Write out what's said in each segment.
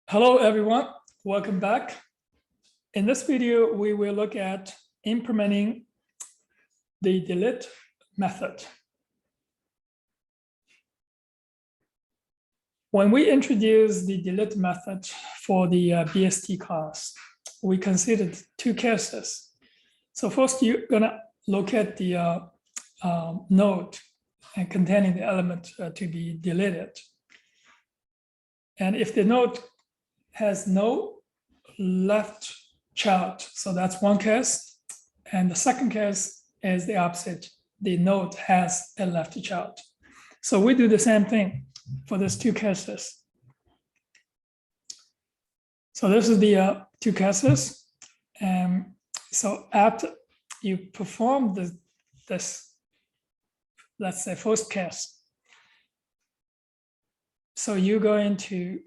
Hello, everyone. Welcome back. In this video, we will look at implementing the delete method. When we introduce the delete method for the BST class, we considered two cases. So first, you're going to locate the node and containing the element to be deleted. And if the node has no left child, so that's one case. And the second case is the opposite. The node has a left child. So we do the same thing for these two cases. So this is the two cases. So after you perform this, let's say first case, so you're going to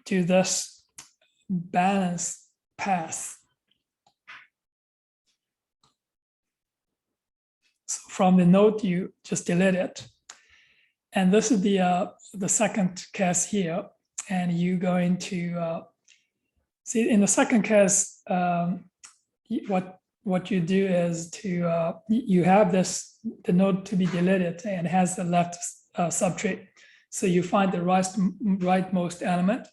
do this balance path. So from the node, you just delete it. And this is the second case here. And you're going to see in the second case, what you do is to, you have the node to be deleted and has the left subtree. So you find the rightmost element.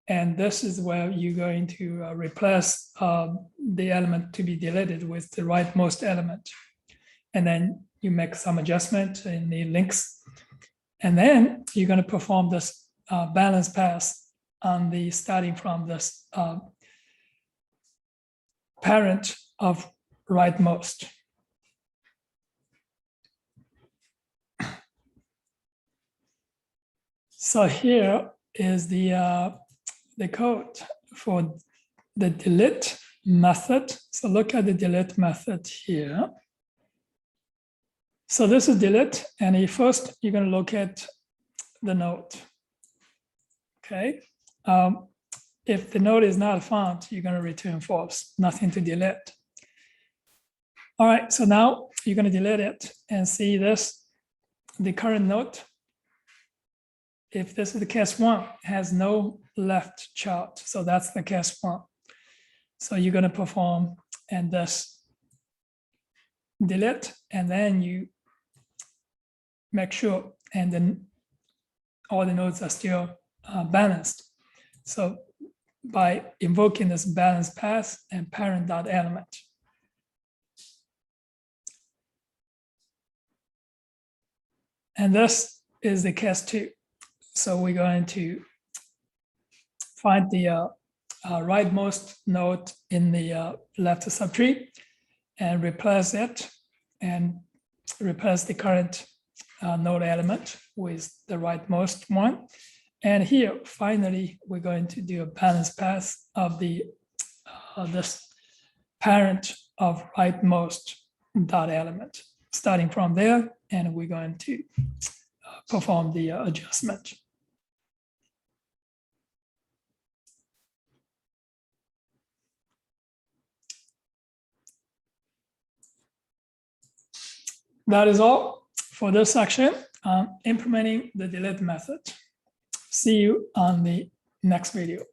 And this is where you're going to replace the element to be deleted with the rightmost element. And then you make some adjustment in the links. And then you're going to perform this balance pass on the starting from this parent of rightmost. So here is the code for the delete method. So look at the delete method here. So this is delete, and first you're going to locate the node. Okay. If the node is not found, you're going to return false, nothing to delete. All right, so now you're going to delete it and see this, the current node. If this is the case one, has no left child, so that's the case one. So you're going to perform and this delete, and then you make sure, and then all the nodes are still balanced. So by invoking this balance path and parent.element. And this is the case two. So we're going to find the rightmost node in the left subtree and replace it and replace the current node element with the rightmost one. And here, finally, we're going to do a balance path of the this parent of rightmost dot element, starting from there, and we're going to perform the adjustment. That is all for this section on implementing the delete method. See you on the next video.